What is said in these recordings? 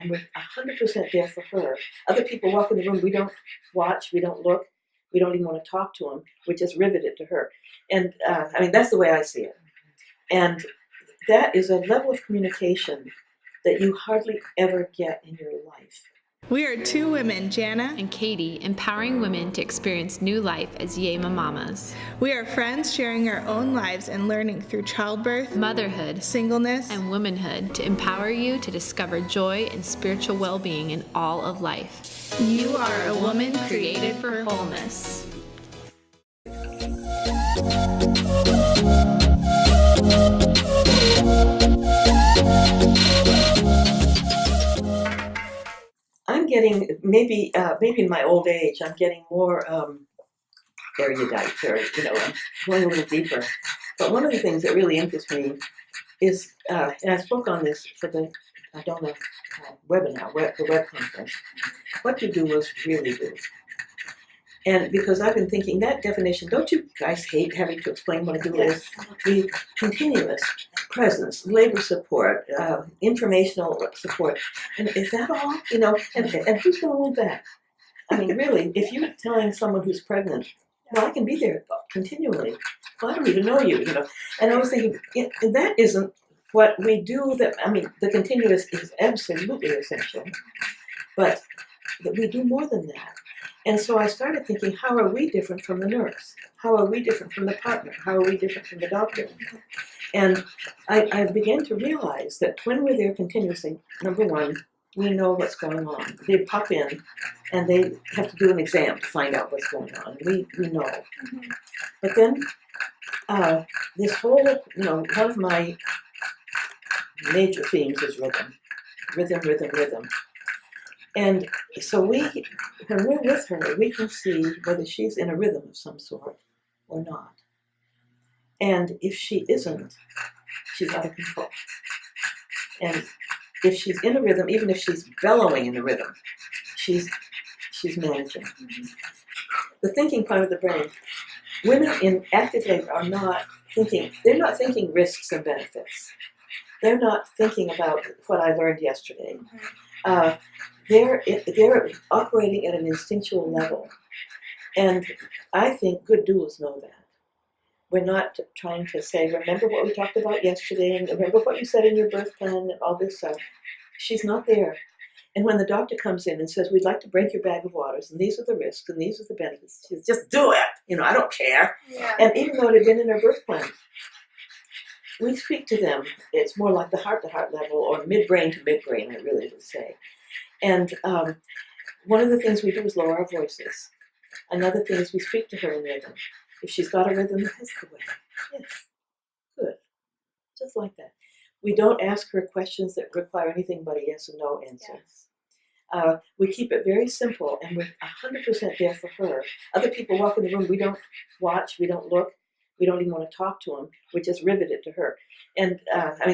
and we're 100% there for her. Other people walk in the room, we don't watch, we don't look, we don't even want to talk to them. We're just riveted to her. And I mean, that's the way I see it. And that is a level of communication that you hardly ever get in your life. We are two women, Jana and Katy, empowering women to experience new life as Yema mamas. We are friends sharing our own lives and learning through childbirth, motherhood, singleness, and womanhood to empower you to discover joy and spiritual well-being in all of life. You are a woman created for wholeness. I'm getting, maybe in my old age, I'm getting more erudite, or, I'm going a little deeper. But one of the things that really interests me is, and I spoke on this for the Doulas webinar, the web conference, what do doulas really do? And because I've been thinking that definition, don't you guys hate having to explain what a doula is? The continuous presence, labor support, informational support, and is that all? And who's going to want that? I mean, really, if you're telling someone who's pregnant, well, I can be there continually. Well, I don't even know you, And I was thinking, that isn't what we do. The continuous is absolutely essential, but that we do more than that. And so I started thinking, how are we different from the nurse? How are we different from the partner? How are we different from the doctor? And I began to realize that when we're there continuously, number one, we know what's going on. They pop in and they have to do an exam to find out what's going on. We know. Mm-hmm. But then this whole, one of my major themes is rhythm. Rhythm. And so when we're with her, we can see whether she's in a rhythm of some sort or not. And if she isn't, she's out of control. And if she's in a rhythm, even if she's bellowing in the rhythm, she's managing. The thinking part of the brain, women in active labor are not thinking, they're not thinking risks and benefits. They're not thinking about what I learned yesterday. They're operating at an instinctual level. And I think good doulas know that. We're not trying to say, remember what we talked about yesterday, and remember what you said in your birth plan, and all this stuff. She's not there. And when the doctor comes in and says, we'd like to break your bag of waters, and these are the risks, and these are the benefits, she says, just do it. I don't care. Yeah. And even though it had been in her birth plan, we speak to them. It's more like the heart-to-heart level, or midbrain to midbrain, I really would say. And one of the things we do is lower our voices. Another thing is we speak to her in rhythm. If she's got a rhythm, that's the way. Yes, good. Just like that. We don't ask her questions that require anything but a yes or no answer. Yes. We keep it very simple, and we're 100% there for her. Other people walk in the room, we don't watch, we don't look, we don't even want to talk to them. We're just riveted to her. And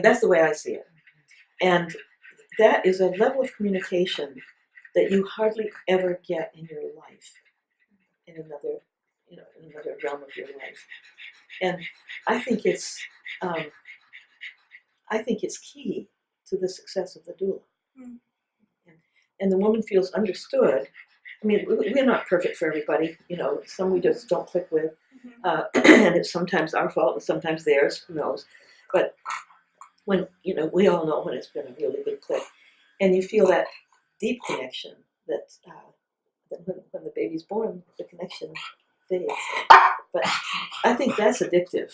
that's the way I see it. And that is a level of communication that you hardly ever get in your life, in another realm of your life. And I think it's key to the success of the doula. Mm. And the woman feels understood. I mean, we're not perfect for everybody. Some we just don't click with, and it's sometimes our fault and sometimes theirs. Who knows? But when we all know when it's been a really good click, and you feel that deep connection that when the baby's born, the connection fades. But I think that's addictive.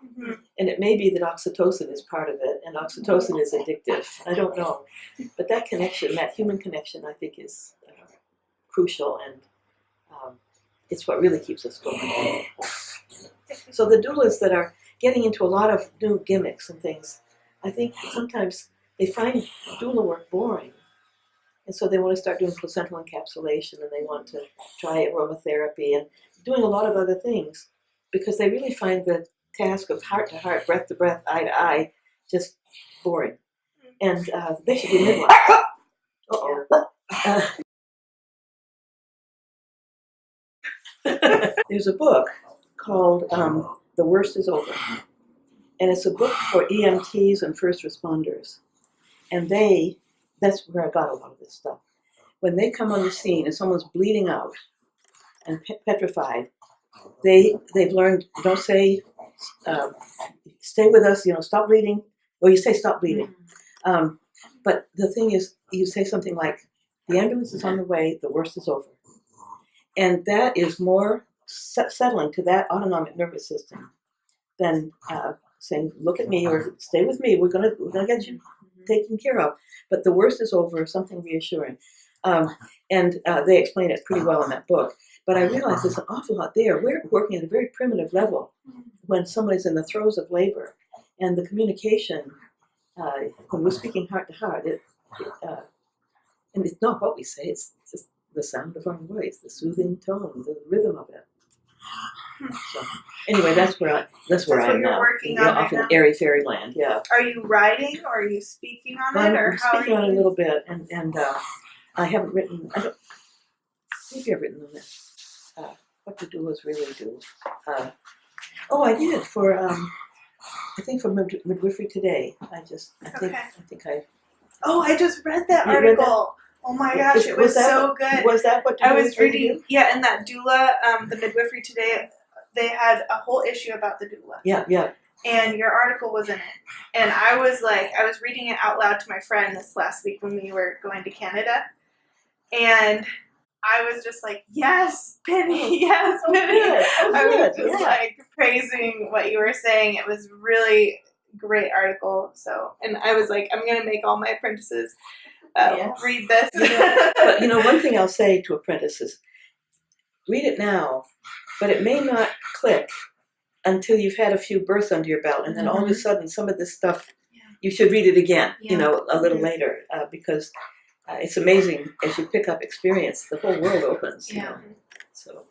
Mm-hmm. And it may be that oxytocin is part of it, and oxytocin is addictive. I don't know. But that connection, that human connection, I think is crucial, and it's what really keeps us going. So the doulas that are getting into a lot of new gimmicks and things, I think sometimes they find doula work boring. And so they want to start doing placental encapsulation, and they want to try aromatherapy and doing a lot of other things, because they really find the task of heart to heart, breath to breath, eye to eye, just boring. And they should be midwives. There's a book called The Worst Is Over. And it's a book for EMTs and first responders. And they that's where I got a lot of this stuff. When they come on the scene and someone's bleeding out and petrified, they've learned, don't say, stay with us, stop bleeding, or you say stop bleeding. But the thing is, you say something like, the ambulance is on the way, the worst is over. And that is more settling to that autonomic nervous system than saying, look at me or stay with me, we're gonna get you taken care of. But the worst is over, something reassuring. And they explain it pretty well in that book. But I realize there's an awful lot there. We're working at a very primitive level when somebody's in the throes of labor. And the communication, when we're speaking heart to heart, and it's not what we say, it's just the sound of our voice, the soothing tone, the rhythm of it. So, anyway, that's where I am now. Working on off in airy fairyland, yeah. Are you writing or are you speaking on it? Or I'm how speaking are on you? it a little bit, and I haven't written. Maybe I've written on it. What the doulas really do. I did for I think for Midwifery Today. I just read that You read article. Oh my gosh, it was so good. Was that what I was really reading? do? Yeah, in that doula, the Midwifery Today, they had a whole issue about the doula. Yeah. And your article was in it. And I was reading it out loud to my friend this last week when we were going to Canada. And I was just like, yes, Penny, yes, Penny. I was just praising what you were saying. It was really great article. So, and I was like, I'm going to make all my apprentices read this. But one thing I'll say to apprentices, read it now, but it may not click until you've had a few births under your belt, and then all of a sudden some of this stuff, you should read it again, a little later, because it's amazing as you pick up experience, the whole world opens. Yeah. So,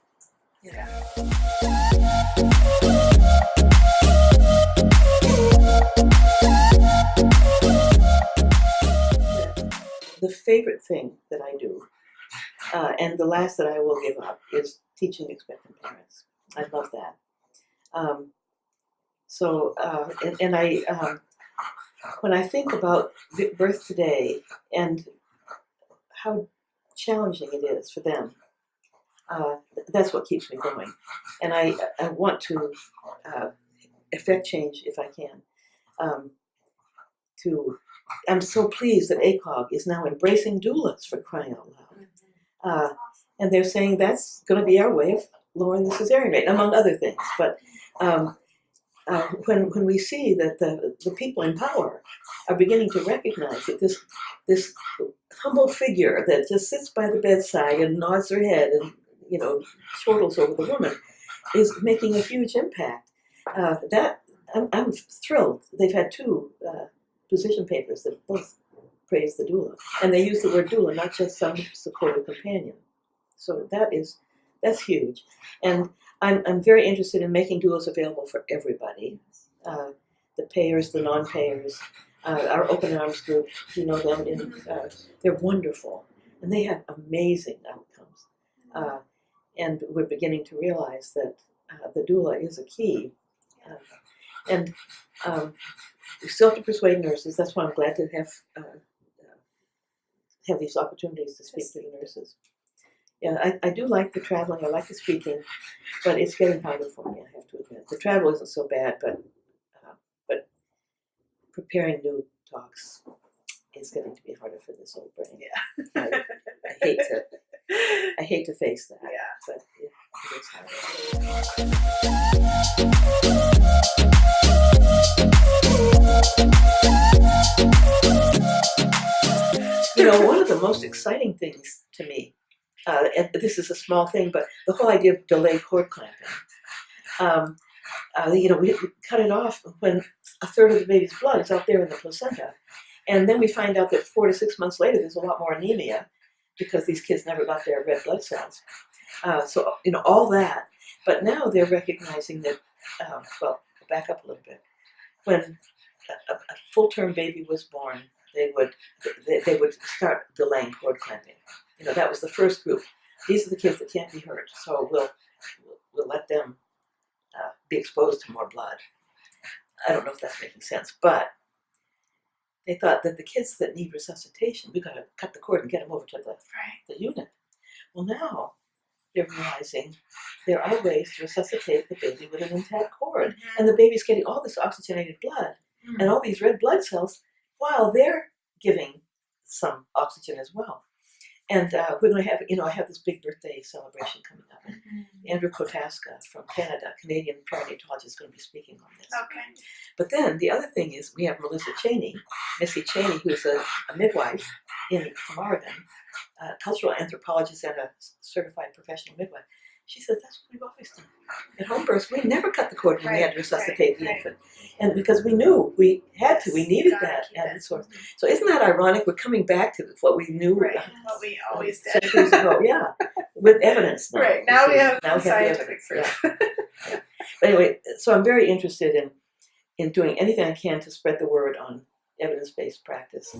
The favorite thing that I do, and the last that I will give up, is teaching expectant parents. I love that. And I, when I think about birth today and how challenging it is for them, that's what keeps me going. And I want to effect change if I can. I'm so pleased that ACOG is now embracing doulas, for crying out loud. And they're saying that's going to be our way of lowering the cesarean rate, among other things. But when we see that the people in power are beginning to recognize that this humble figure that just sits by the bedside and nods her head and chortles over the woman is making a huge impact, I'm thrilled. They've had two position papers that both praise the doula, and they use the word doula, not just some supportive companion. So that's huge, and I'm very interested in making doulas available for everybody, the payers, the non-payers, our open arms group. Them, they're wonderful, and they have amazing outcomes, and we're beginning to realize that the doula is a key, and we still have to persuade nurses. That's why I'm glad to have these opportunities to speak to the nurses. Yeah, I do like the traveling. I like the speaking, but it's getting harder for me, I have to admit. The travel isn't so bad, but preparing new talks is getting to be harder for this old brain. Yeah. I hate to face that. Yeah. But it is hard. One of the most exciting things to me, and this is a small thing, but the whole idea of delayed cord clamping. We cut it off when a third of the baby's blood is out there in the placenta. And then we find out that 4 to 6 months later, there's a lot more anemia because these kids never got their red blood cells. So all that. But now they're recognizing that, back up a little bit. When a full-term baby was born, they would start delaying cord clamping. That was the first group. These are the kids that can't be hurt, so we'll let them be exposed to more blood. I don't know if that's making sense, but they thought that the kids that need resuscitation, we got to cut the cord and get them over to the unit. Well, now they're realizing there are ways to resuscitate the baby with an intact cord, and the baby's getting all this oxygenated blood and all these red blood cells while they're giving some oxygen as well. And we're going to have, I have this big birthday celebration coming up. And Andrew Kotaska from Canada, Canadian perinatologist, is going to be speaking on this. Okay. But then the other thing is we have Melissa Cheney, Missy Cheney, who's a midwife from Oregon, a cultural anthropologist and a certified professional midwife. She says that's what we've always done. At home births, we never cut the cord when we had to resuscitate the infant. And because we knew we had to, we needed that at the source. So isn't that ironic? We're coming back to what we knew What we always did. centuries ago, with evidence now. Right, now we have the scientific evidence, proof. yeah. But anyway, so I'm very interested in doing anything I can to spread the word on evidence-based practice.